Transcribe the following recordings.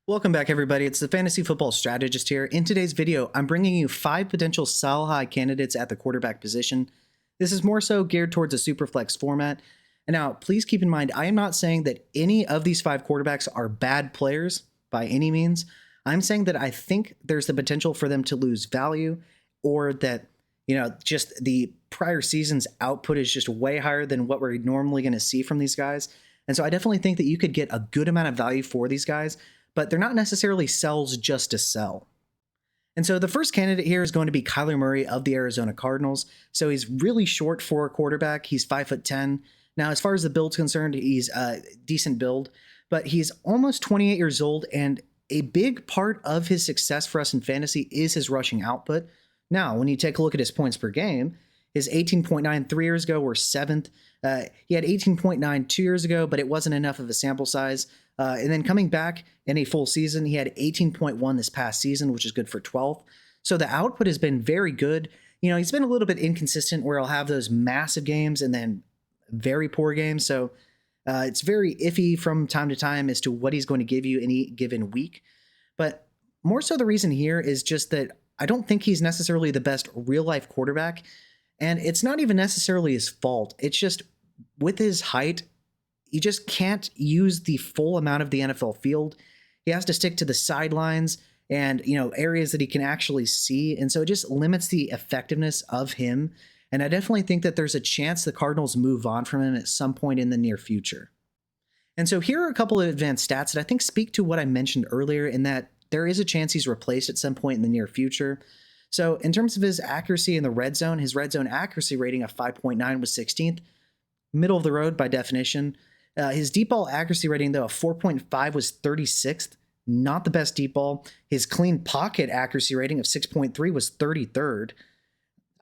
Welcome back, everybody. It's the Fantasy Football Strategist here. In today's video, I'm bringing you 5 potential sell high candidates at the quarterback position. This is more so geared towards a superflex format. And now, please keep in mind, I am not saying that any of these 5 quarterbacks are bad players by any means. I'm saying that I think there's the potential for them to lose value, or that, just the prior season's output is just way higher than what we're normally going to see from these guys. And so I definitely think that you could get a good amount of value for these guys, but they're not necessarily sells just to sell. And so the first candidate here is going to be Kyler Murray of the Arizona Cardinals. So he's really short for a quarterback. He's 5'10". Now, as far as the build's concerned, he's a decent build, but he's almost 28 years old, and a big part of his success for us in fantasy is his rushing output. Now, when you take a look at his points per game, his 18.9 3 years ago were 7th. He had 18.9 2 years ago, but it wasn't enough of a sample size. And then coming back in a full season, he had 18.1 this past season, which is good for 12th. So the output has been very good. He's been a little bit inconsistent where he'll have those massive games and then very poor games. So it's very iffy from time to time as to what he's going to give you any given week. But more so the reason here is just that I don't think he's necessarily the best real life quarterback. And it's not even necessarily his fault. It's just with his height, he just can't use the full amount of the NFL field. He has to stick to the sidelines and, areas that he can actually see. And so it just limits the effectiveness of him. And I definitely think that there's a chance the Cardinals move on from him at some point in the near future. And so here are a couple of advanced stats that I think speak to what I mentioned earlier, in that there is a chance he's replaced at some point in the near future. So in terms of his accuracy in the red zone, his red zone accuracy rating of 5.9 was 16th, middle of the road by definition. His deep ball accuracy rating, though, of 4.5 was 36th, not the best deep ball. His clean pocket accuracy rating of 6.3 was 33rd.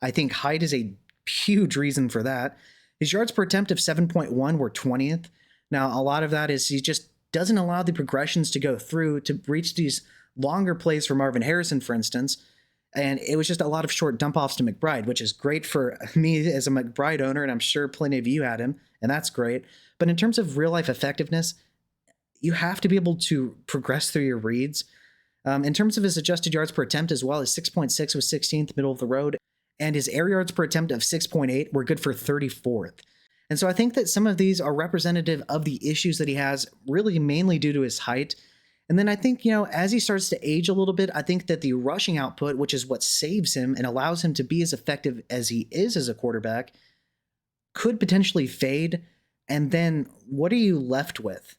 I think height is a huge reason for that. His yards per attempt of 7.1 were 20th. Now, a lot of that is he just doesn't allow the progressions to go through to reach these longer plays for Marvin Harrison, for instance. And it was just a lot of short dump offs to McBride, which is great for me as a McBride owner, and I'm sure plenty of you had him, and that's great. But in terms of real life effectiveness, you have to be able to progress through your reads. In terms of his adjusted yards per attempt as well, his 6.6 was 16th, middle of the road, and his air yards per attempt of 6.8 were good for 34th. And so I think that some of these are representative of the issues that he has, really mainly due to his height. And then I think, as he starts to age a little bit, I think that the rushing output, which is what saves him and allows him to be as effective as he is as a quarterback, could potentially fade. And then what are you left with?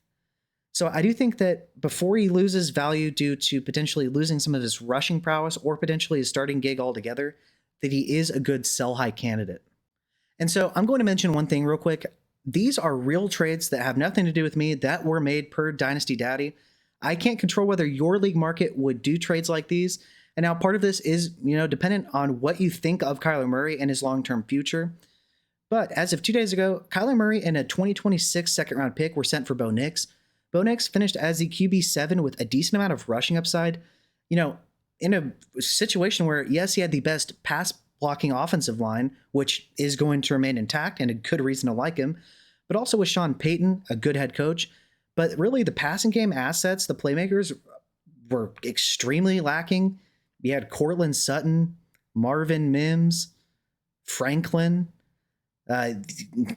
So I do think that before he loses value due to potentially losing some of his rushing prowess or potentially his starting gig altogether, that he is a good sell high candidate. And so I'm going to mention one thing real quick. These are real trades that have nothing to do with me, that were made per Dynasty Daddy. I can't control whether your league market would do trades like these. And now part of this is, dependent on what you think of Kyler Murray and his long-term future. But as of 2 days ago, Kyler Murray and a 2026 second-round pick were sent for Bo Nix. Bo Nix finished as the QB7 with a decent amount of rushing upside. In a situation where, yes, he had the best pass-blocking offensive line, which is going to remain intact and a good reason to like him, but also with Sean Payton, a good head coach. But really, the passing game assets, the playmakers, were extremely lacking. You had Cortland Sutton, Marvin Mims, Franklin.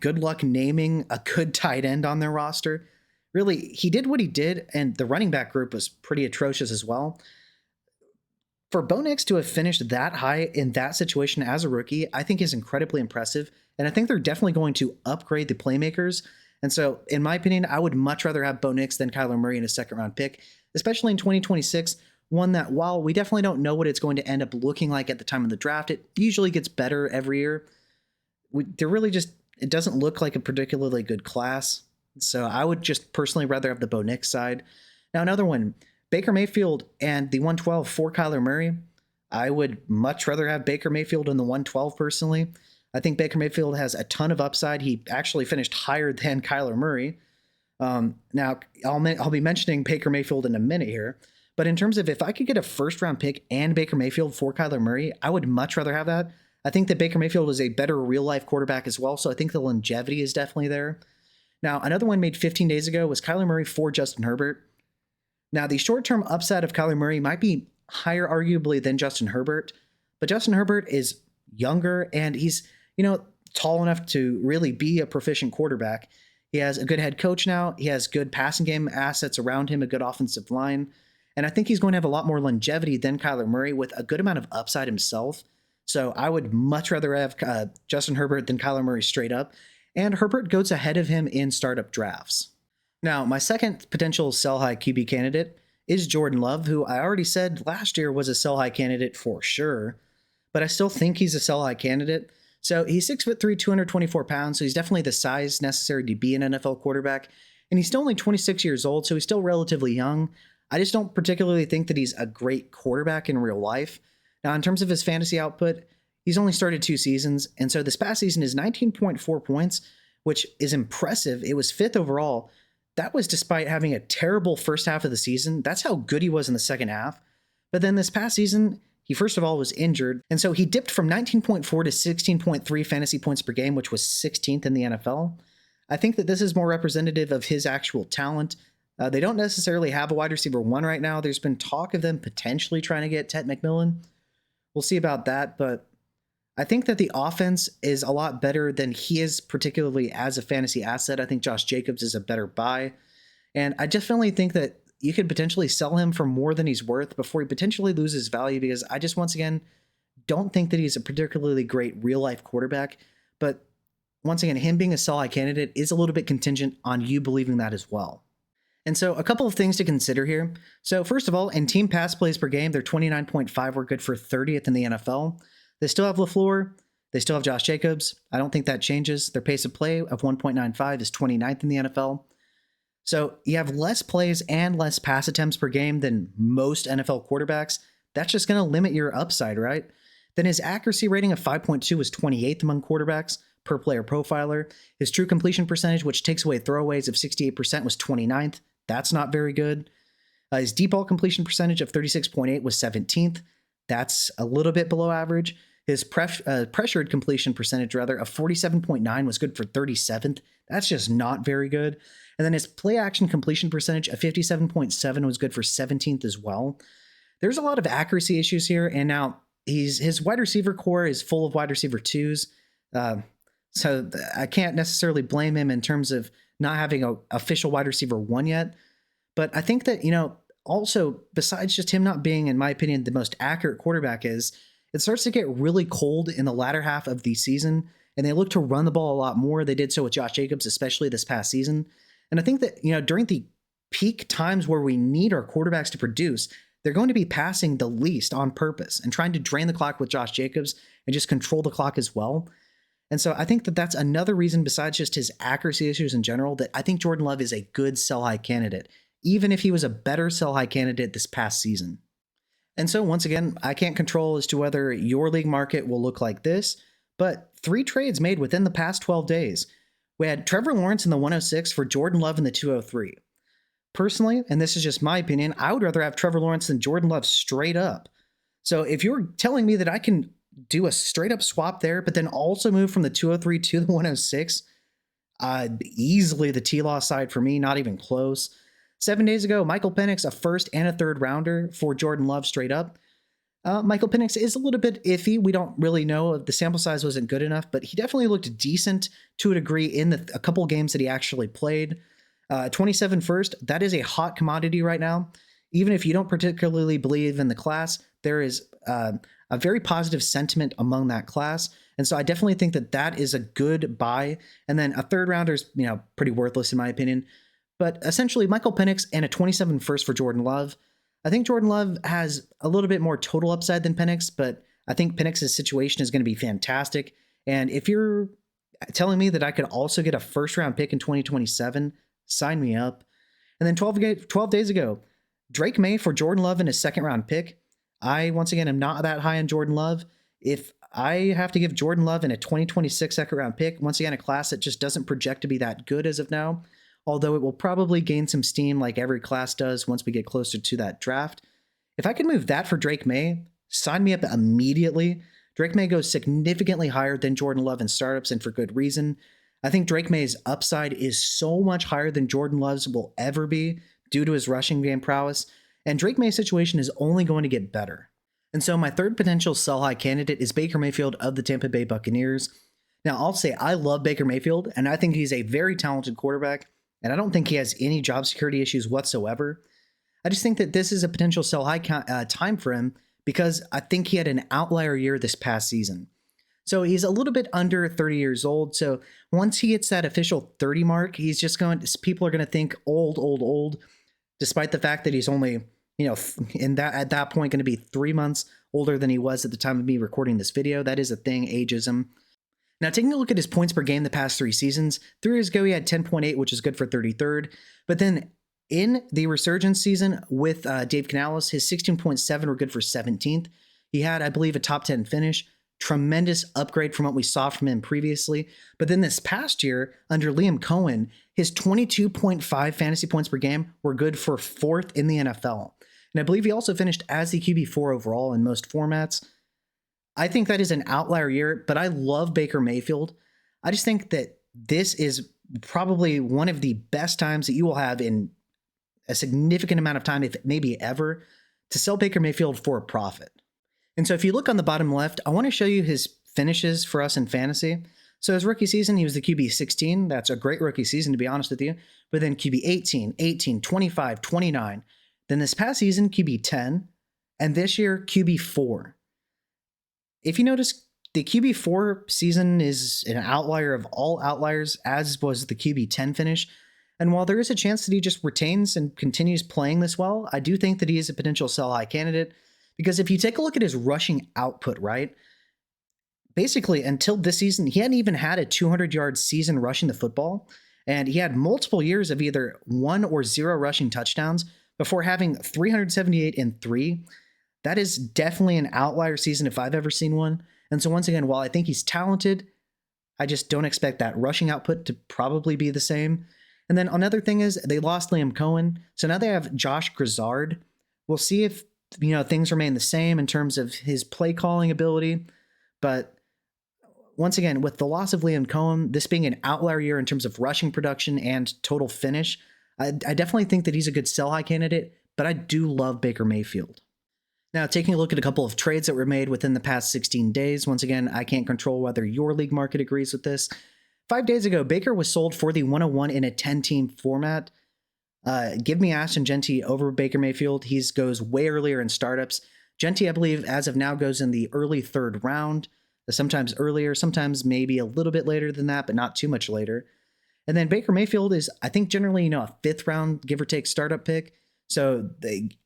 Good luck naming a good tight end on their roster. Really, he did what he did, and the running back group was pretty atrocious as well. For Bo Nix to have finished that high in that situation as a rookie, I think is incredibly impressive. And I think they're definitely going to upgrade the playmakers. And so, in my opinion, I would much rather have Bo Nix than Kyler Murray in a second-round pick, especially in 2026, one that, while we definitely don't know what it's going to end up looking like at the time of the draft, it usually gets better every year. It doesn't look like a particularly good class. So I would just personally rather have the Bo Nix side. Now, another one, Baker Mayfield and the 112 for Kyler Murray. I would much rather have Baker Mayfield in the 112 personally. I think Baker Mayfield has a ton of upside. He actually finished higher than Kyler Murray. Now, I'll be mentioning Baker Mayfield in a minute here. But in terms of if I could get a first-round pick and Baker Mayfield for Kyler Murray, I would much rather have that. I think that Baker Mayfield is a better real-life quarterback as well, so I think the longevity is definitely there. Now, another one made 15 days ago was Kyler Murray for Justin Herbert. Now, the short-term upside of Kyler Murray might be higher arguably than Justin Herbert, but Justin Herbert is younger and he's, tall enough to really be a proficient quarterback. He has a good head coach now. He has good passing game assets around him, a good offensive line. And I think he's going to have a lot more longevity than Kyler Murray with a good amount of upside himself. So I would much rather have Justin Herbert than Kyler Murray straight up. And Herbert goes ahead of him in startup drafts. Now, my second potential sell high QB candidate is Jordan Love, who I already said last year was a sell high candidate for sure, but I still think he's a sell high candidate. So he's 6'3", 224 pounds, so he's definitely the size necessary to be an NFL quarterback, and he's still only 26 years old, so he's still relatively young. I just don't particularly think that he's a great quarterback in real life. Now, in terms of his fantasy output, he's only started 2 seasons, and so this past season is 19.4 points, which is impressive. It was 5th overall. That was despite having a terrible first half of the season. That's how good he was in the second half. But then this past season, he first of all was injured, and so he dipped from 19.4 to 16.3 fantasy points per game, which was 16th in the NFL. I think that this is more representative of his actual talent. They don't necessarily have a wide receiver 1 right now. There's been talk of them potentially trying to get Ted McMillan. We'll see about that, but I think that the offense is a lot better than he is, particularly as a fantasy asset. I think Josh Jacobs is a better buy. And I definitely think that you could potentially sell him for more than he's worth before he potentially loses value, because I just, once again, don't think that he's a particularly great real-life quarterback. But once again, him being a sell-high candidate is a little bit contingent on you believing that as well. And so a couple of things to consider here. So first of all, in team pass plays per game, they're 29.5. We're good for 30th in the NFL. They still have LaFleur. They still have Josh Jacobs. I don't think that changes. Their pace of play of 1.95 is 29th in the NFL. So you have less plays and less pass attempts per game than most NFL quarterbacks. That's just going to limit your upside, right? Then his accuracy rating of 5.2 was 28th among quarterbacks per player profiler. His true completion percentage, which takes away throwaways, of 68% was 29th. That's not very good. His deep ball completion percentage of 36.8 was 17th. That's a little bit below average. His pressured completion percentage, rather, of 47.9 was good for 37th. That's just not very good. And then his play action completion percentage of 57.7 was good for 17th as well. There's a lot of accuracy issues here. And now his wide receiver core is full of wide receiver 2s. So I can't necessarily blame him in terms of not having an official wide receiver 1 yet. But I think that, also, besides just him not being, in my opinion, the most accurate quarterback it starts to get really cold in the latter half of the season, and they look to run the ball a lot more. They did so with Josh Jacobs, especially this past season. And I think that, during the peak times where we need our quarterbacks to produce, they're going to be passing the least on purpose and trying to drain the clock with Josh Jacobs and just control the clock as well. And so I think that that's another reason, besides just his accuracy issues in general, that I think Jordan Love is a good sell-high candidate, even if he was a better sell-high candidate this past season. And so once again, I can't control as to whether your league market will look like this, but 3 trades made within the past 12 days. We had Trevor Lawrence in the 106 for Jordan Love in the 203. Personally, and this is just my opinion, I would rather have Trevor Lawrence than Jordan Love straight up. So if you're telling me that I can do a straight up swap there, but then also move from the 203 to the 106, easily the T-Law side for me, not even close. 7 days ago, Michael Penix, a first and a third rounder for Jordan Love straight up. Michael Penix is a little bit iffy. We don't really know. The sample size wasn't good enough, but he definitely looked decent to a degree in a couple games that he actually played. 27 first, that is a hot commodity right now. Even if you don't particularly believe in the class, there is a very positive sentiment among that class. And so I definitely think that that is a good buy. And then a third rounder is, pretty worthless in my opinion. But essentially, Michael Penix and a 27 first for Jordan Love. I think Jordan Love has a little bit more total upside than Penix, but I think Penix's situation is going to be fantastic. And if you're telling me that I could also get a first-round pick in 2027, sign me up. And then 12 days ago, Drake May for Jordan Love and his second-round pick. I, once again, am not that high on Jordan Love. If I have to give Jordan Love in a 2026 second-round pick, once again, a class that just doesn't project to be that good as of now, although it will probably gain some steam like every class does once we get closer to that draft. If I could move that for Drake May, sign me up immediately. Drake May goes significantly higher than Jordan Love in startups, and for good reason. I think Drake May's upside is so much higher than Jordan Love's will ever be due to his rushing game prowess, and Drake May's situation is only going to get better. And so my third potential sell high candidate is Baker Mayfield of the Tampa Bay Buccaneers. Now, I'll say I love Baker Mayfield, and I think he's a very talented quarterback, and I don't think he has any job security issues whatsoever. I just think that this is a potential sell high time for him because I think he had an outlier year this past season. So he's a little bit under 30 years old. So once he hits that official 30 mark, he's just people are going to think old, despite the fact that he's only, at that point going to be 3 months older than he was at the time of me recording this video. That is a thing, ageism. Now, taking a look at his points per game the past 3 seasons, 3 years ago he had 10.8, which is good for 33rd. But then in the resurgence season with Dave Canales, his 16.7 were good for 17th. He had, I believe, a top 10 finish. Tremendous upgrade from what we saw from him previously. But then this past year, under Liam Cohen, his 22.5 fantasy points per game were good for 4th in the NFL. And I believe he also finished as the QB4 overall in most formats. I think that is an outlier year, but I love Baker Mayfield. I just think that this is probably one of the best times that you will have in a significant amount of time, if maybe ever, to sell Baker Mayfield for a profit. And so if you look on the bottom left, I want to show you his finishes for us in fantasy. So his rookie season, he was the QB 16. That's a great rookie season, to be honest with you. But then QB 18, 18, 25, 29. Then this past season, QB 10. And this year, QB 4. If you notice, the QB 4 season is an outlier of all outliers, as was the QB 10 finish. And while there is a chance that he just retains and continues playing this well, I do think that he is a potential sell high candidate. Because if you take a look at his rushing output, right? Basically, until this season, he hadn't even had a 200-yard season rushing the football. And he had multiple years of either 1 or 0 rushing touchdowns before having 378 and 3. That is definitely an outlier season if I've ever seen one. And so once again, while I think he's talented, I just don't expect that rushing output to probably be the same. And then another thing is they lost Liam Cohen. So now they have Josh Grizzard. We'll see if things remain the same in terms of his play calling ability. But once again, with the loss of Liam Cohen, this being an outlier year in terms of rushing production and total finish, I definitely think that he's a good sell high candidate, but I do love Baker Mayfield. Now, taking a look at a couple of trades that were made within the past 16 days. Once again, I can't control whether your league market agrees with this. 5 days ago, Baker was sold for the 101 in a 10-team format. Give me Ashton Jeanty over Baker Mayfield. He goes way earlier in startups. Jeanty, I believe, as of now, goes in the early 3rd round, sometimes earlier, sometimes maybe a little bit later than that, but not too much later. And then Baker Mayfield is, I think, generally, a 5th round, give or take, startup pick. So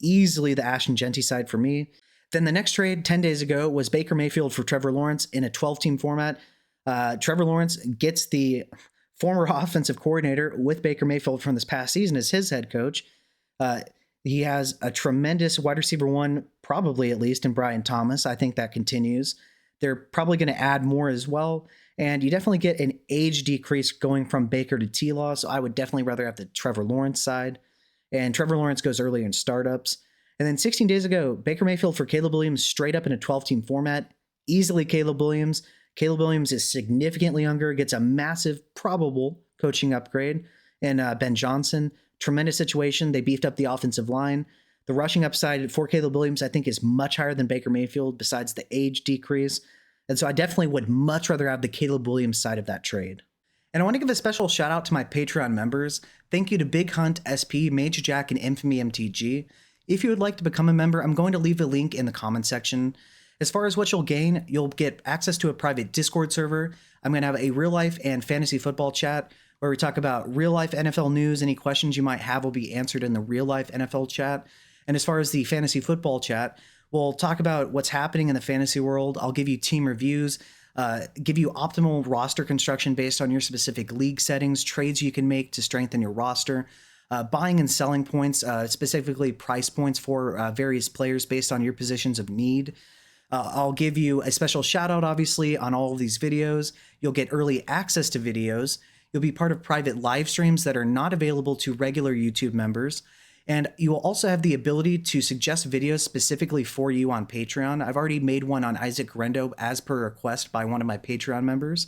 easily the Ashton Jeanty side for me. Then the next trade 10 days ago was Baker Mayfield for Trevor Lawrence in a 12-team format. Trevor Lawrence gets the former offensive coordinator with Baker Mayfield from this past season as his head coach. He has a tremendous wide receiver 1, probably at least, in Brian Thomas. I think that continues. They're probably going to add more as well. And you definitely get an age decrease going from Baker to T-Law. So I would definitely rather have the Trevor Lawrence side. And Trevor Lawrence goes earlier in startups. And then 16 days ago, Baker Mayfield for Caleb Williams straight up in a 12-team format. Easily Caleb Williams. Caleb Williams is significantly younger, gets a massive probable coaching upgrade. And Ben Johnson, tremendous situation. They beefed up the offensive line. The rushing upside for Caleb Williams, I think, is much higher than Baker Mayfield besides the age decrease. And so I definitely would much rather have the Caleb Williams side of that trade. And I want to give a special shout out to my Patreon members. Thank you to Big Hunt, SP, Major Jack, and Infamy MTG. If you would like to become a member, I'm going to leave a link in the comment section. As far as what you'll gain, you'll get access to a private Discord server. I'm going to have a real life and fantasy football chat where we talk about real life NFL news. Any questions you might have will be answered in the real life NFL chat. And as far as the fantasy football chat, we'll talk about what's happening in the fantasy world. I'll give you team reviews, give you optimal roster construction based on your specific league settings, trades you can make to strengthen your roster, buying and selling points, specifically price points for various players based on your positions of need. I'll give you a special shout out, obviously, on all of these videos. You'll get early access to videos. You'll be part of private live streams that are not available to regular YouTube members. And you will also have the ability to suggest videos specifically for you on Patreon. I've already made one on Isaac Rendo as per request by one of my Patreon members.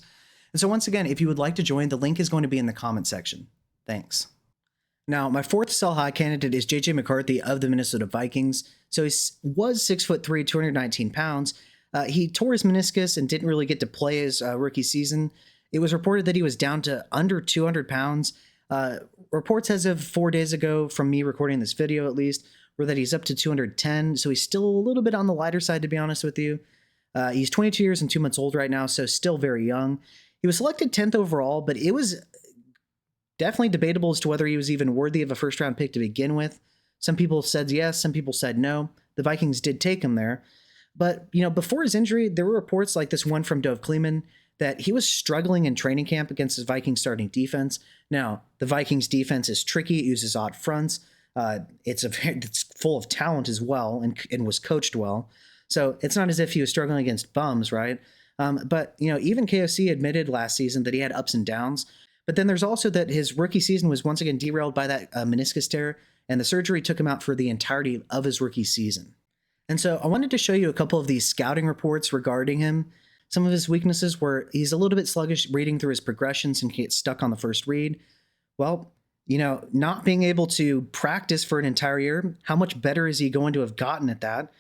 And so once again, if you would like to join, the link is going to be in the comment section. Thanks. Now, my fourth sell high candidate is JJ McCarthy of the Minnesota Vikings. So he was 6'3", 219 pounds. He tore his meniscus and didn't really get to play his rookie season. It was reported that he was down to under 200 pounds. Reports as of 4 days ago, from me recording this video at least, were that he's up to 210. So he's still a little bit on the lighter side, to be honest with you. He's 22 years and 2 months old right now, so still very young. He was selected 10th overall, but it was definitely debatable as to whether he was even worthy of a first-round pick to begin with. Some people said yes, some people said no. The Vikings did take him there. But, before his injury, there were reports like this one from Dov Kleeman that he was struggling in training camp against his Vikings starting defense. Now, the Vikings defense is tricky. It uses odd fronts. It's full of talent as well and was coached well. So it's not as if he was struggling against bums, right? But even KOC admitted last season that he had ups and downs. But then there's also that his rookie season was once again derailed by that meniscus tear, and the surgery took him out for the entirety of his rookie season. And so I wanted to show you a couple of these scouting reports regarding him. Some of his weaknesses were he's a little bit sluggish reading through his progressions and gets stuck on the first read. Well, not being able to practice for an entire year, how much better is he going to have gotten at that?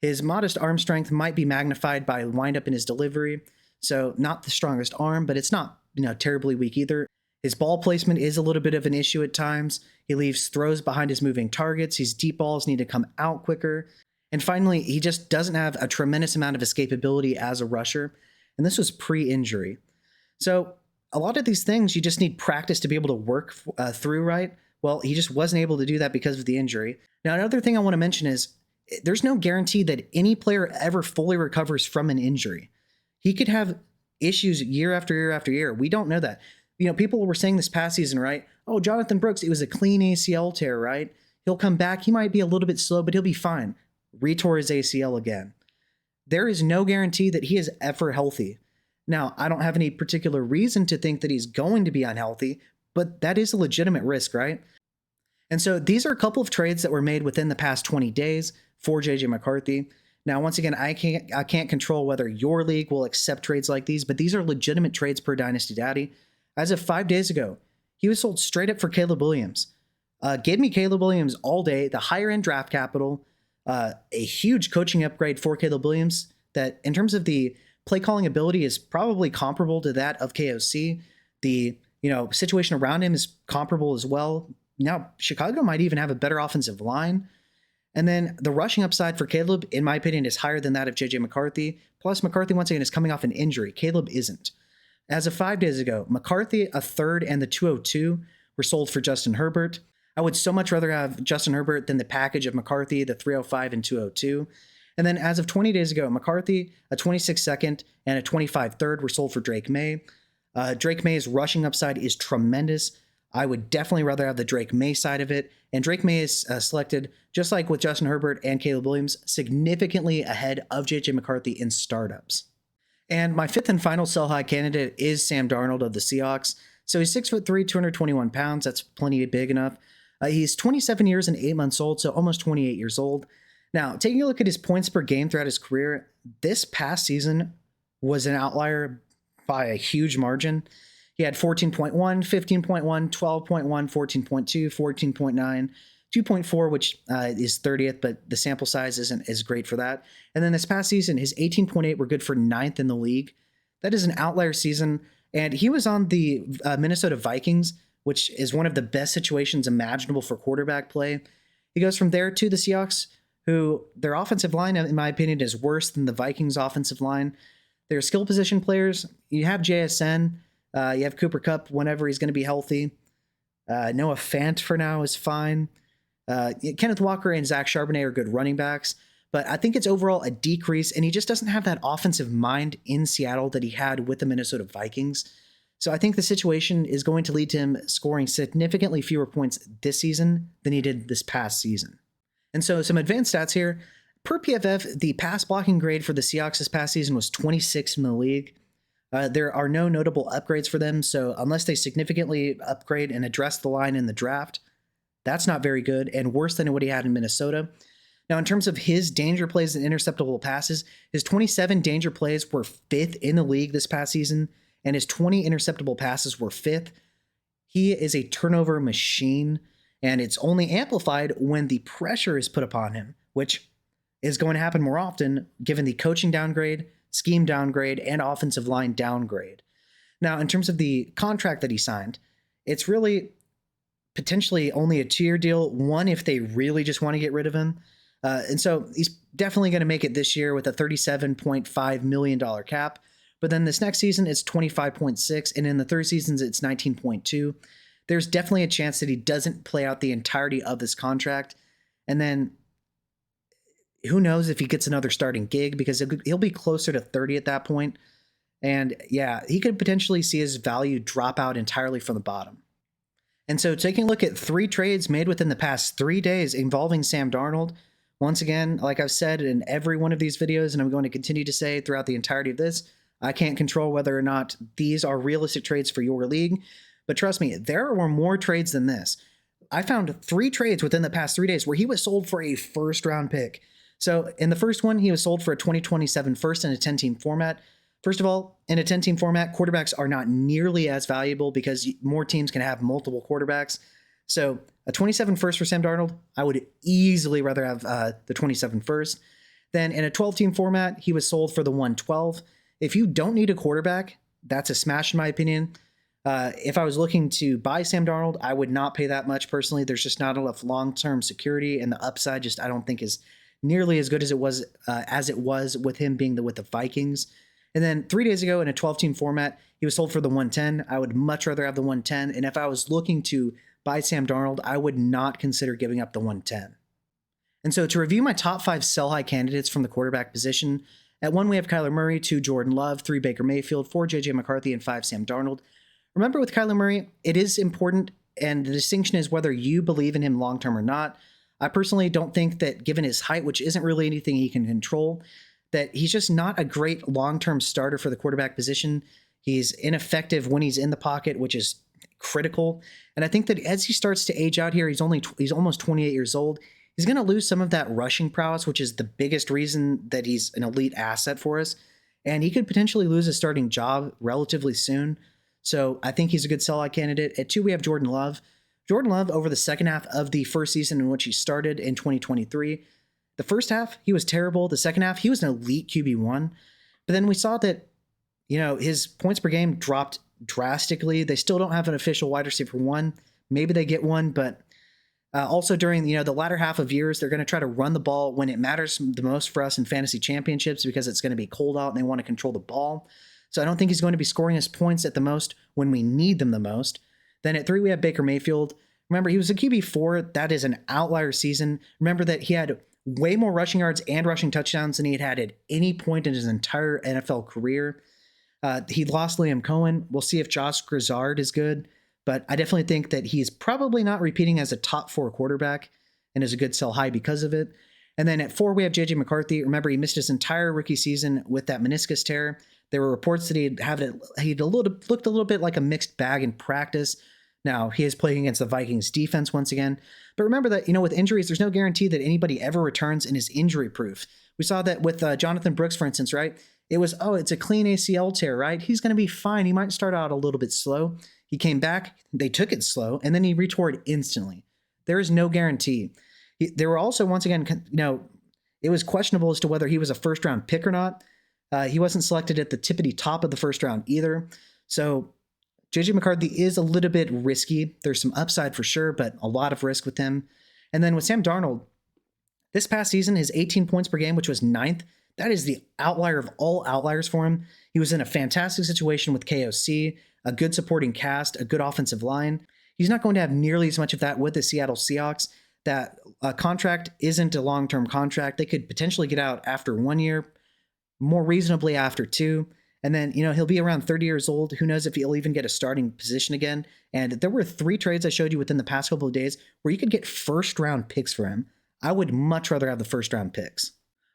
His modest arm strength might be magnified by windup in his delivery. So not the strongest arm, but it's not, terribly weak either. His ball placement is a little bit of an issue at times. He leaves throws behind his moving targets. His deep balls need to come out quicker. And finally, he just doesn't have a tremendous amount of escapability as a rusher. And this was pre-injury. So a lot of these things, you just need practice to be able to work through, right? Well, he just wasn't able to do that because of the injury. Now, another thing I want to mention is there's no guarantee that any player ever fully recovers from an injury. He could have issues year after year after year. We don't know that. People were saying this past season, right? Oh, Jonathan Brooks, it was a clean ACL tear, right? He'll come back. He might be a little bit slow, but he'll be fine. Retore his ACL again. There is no guarantee that he is ever healthy. Now, I don't have any particular reason to think that he's going to be unhealthy, but that is a legitimate risk, right? And so these are a couple of trades that were made within the past 20 days for JJ McCarthy. Now, once again, I can't control whether your league will accept trades like these, but these are legitimate trades per Dynasty Daddy. As of 5 days ago, he was sold straight up for Caleb Williams. Gave me Caleb Williams all day, the higher end draft capital, a huge coaching upgrade for Caleb Williams that in terms of the play calling ability is probably comparable to that of KOC. The situation around him is comparable as well. Now, Chicago might even have a better offensive line. And then the rushing upside for Caleb, in my opinion, is higher than that of JJ McCarthy. Plus, McCarthy, once again, is coming off an injury. Caleb isn't. As of 5 days ago, McCarthy, a third, and the 202 were sold for Justin Herbert. I would so much rather have Justin Herbert than the package of McCarthy, the 305 and 202. And then as of 20 days ago, McCarthy, a 26 second, and a 25 third were sold for Drake May. Drake May's rushing upside is tremendous. I would definitely rather have the Drake May side of it. And Drake May is selected, just like with Justin Herbert and Caleb Williams, significantly ahead of JJ McCarthy in startups. And my fifth and final sell high candidate is Sam Darnold of the Seahawks. So he's 6'3", 221 pounds. That's plenty big enough. He's 27 years and 8 months old, so almost 28 years old. Now, taking a look at his points per game throughout his career, this past season was an outlier by a huge margin. He had 14.1, 15.1, 12.1, 14.2, 14.9, 2.4, which is 30th, but the sample size isn't as great for that. And then this past season, his 18.8 were good for 9th in the league. That is an outlier season. And he was on the Minnesota Vikings, which is one of the best situations imaginable for quarterback play. He goes from there to the Seahawks, who their offensive line, in my opinion, is worse than the Vikings' offensive line. They're skill position players. You have JSN. You have Cooper Kupp whenever he's going to be healthy. Noah Fant for now is fine. Kenneth Walker and Zach Charbonnet are good running backs. But I think it's overall a decrease, and he just doesn't have that offensive mind in Seattle that he had with the Minnesota Vikings. So I think the situation is going to lead to him scoring significantly fewer points this season than he did this past season. And so some advanced stats here. Per PFF, the pass blocking grade for the Seahawks this past season was 26th in the league. There are no notable upgrades for them, so unless they significantly upgrade and address the line in the draft, that's not very good and worse than what he had in Minnesota. Now, in terms of his danger plays and interceptable passes, his 27 danger plays were 5th in the league this past season, and his 20 interceptable passes were 5th. He is a turnover machine. And it's only amplified when the pressure is put upon him, which is going to happen more often given the coaching downgrade, scheme downgrade, and offensive line downgrade. Now, in terms of the contract that he signed, it's really potentially only a 2-year deal, one if they really just want to get rid of him. And so he's definitely going to make it this year with a $37.5 million cap. But then this next season, it's 25.6. And in the third season, it's 19.2. There's definitely a chance that he doesn't play out the entirety of this contract. And then who knows if he gets another starting gig, because he'll be closer to 30 at that point. And yeah, he could potentially see his value drop out entirely from the bottom. And so taking a look at 3 trades made within the past 3 days involving Sam Darnold. Once again, like I've said in every one of these videos, and I'm going to continue to say throughout the entirety of this, I can't control whether or not these are realistic trades for your league. But trust me, there were more trades than this. I found 3 trades within the past 3 days where he was sold for a first-round pick. So in the first one, he was sold for a 2027 first in a 10-team format. First of all, in a 10-team format, quarterbacks are not nearly as valuable because more teams can have multiple quarterbacks. So a 27 first for Sam Darnold, I would easily rather have the 27 first. Then in a 12-team format, he was sold for the 112. If you don't need a quarterback, that's a smash in my opinion. If I was looking to buy Sam Darnold, I would not pay that much personally. There's just not enough long-term security, and the upside just I don't think is nearly as good as it was with him being with the Vikings. And then 3 days ago in a 12-team format, he was sold for the 110. I would much rather have the 110. And if I was looking to buy Sam Darnold, I would not consider giving up the 110. And so to review my top 5 sell-high candidates from the quarterback position, at 1 we have Kyler Murray, 2 Jordan Love, 3 Baker Mayfield, 4 J.J. McCarthy, and 5 Sam Darnold. Remember with Kyler Murray, it is important, and the distinction is whether you believe in him long-term or not. I personally don't think that given his height, which isn't really anything he can control, that he's just not a great long-term starter for the quarterback position. He's ineffective when he's in the pocket, which is critical. And I think that as he starts to age out here, he's almost 28 years old. He's going to lose some of that rushing prowess, which is the biggest reason that he's an elite asset for us. And he could potentially lose his starting job relatively soon. So I think he's a good sell-high candidate. At 2, we have Jordan Love. Jordan Love, over the second half of the first season in which he started in 2023, the first half, he was terrible. The second half, he was an elite QB1. But then we saw that, his points per game dropped drastically. They still don't have an official wide receiver 1. Maybe they get one, but also during, the latter half of years, they're going to try to run the ball when it matters the most for us in fantasy championships because it's going to be cold out and they want to control the ball. So I don't think he's going to be scoring his points at the most when we need them the most. Then at 3, we have Baker Mayfield. Remember, he was a QB4. That is an outlier season. Remember that he had way more rushing yards and rushing touchdowns than he had at any point in his entire NFL career. He lost Liam Cohen. We'll see if Josh Grizzard is good, but I definitely think that he's probably not repeating as a top 4 quarterback and is a good sell high because of it. And then at 4, we have J.J. McCarthy. Remember, he missed his entire rookie season with that meniscus tear. There were reports that he'd looked a little bit like a mixed bag in practice. Now, he is playing against the Vikings defense once again. But remember that, with injuries, there's no guarantee that anybody ever returns and is injury proof. We saw that with Jonathan Brooks, for instance, right? It was, it's a clean ACL tear, right? He's going to be fine. He might start out a little bit slow. He came back, they took it slow, and then he retore it instantly. There is no guarantee. There were also, once again, it was questionable as to whether he was a first-round pick or not. He wasn't selected at the tippity top of the first round either. So J.J. McCarthy is a little bit risky. There's some upside for sure, but a lot of risk with him. And then with Sam Darnold, this past season, his 18 points per game, which was 9th, that is the outlier of all outliers for him. He was in a fantastic situation with KOC, a good supporting cast, a good offensive line. He's not going to have nearly as much of that with the Seattle Seahawks. That contract isn't a long-term contract. They could potentially get out after 1 year, more reasonably after 2. And then, he'll be around 30 years old. Who knows if he'll even get a starting position again. And there were 3 trades I showed you within the past couple of days where you could get first-round picks for him. I would much rather have the first-round picks.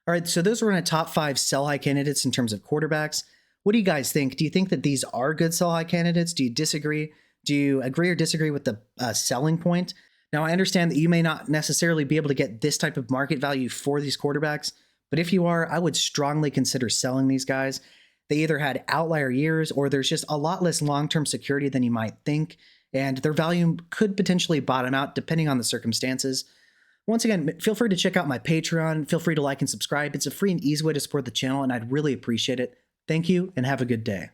All right, so those were my top 5 sell-high candidates in terms of quarterbacks. What do you guys think? Do you think that these are good sell-high candidates? Do you disagree? Do you agree or disagree with the selling point? Now, I understand that you may not necessarily be able to get this type of market value for these quarterbacks, but if you are, I would strongly consider selling these guys. They either had outlier years or there's just a lot less long-term security than you might think. and their value could potentially bottom out depending on the circumstances. Once again, feel free to check out my Patreon. Feel free to like and subscribe. It's a free and easy way to support the channel, and I'd really appreciate it. Thank you, and have a good day.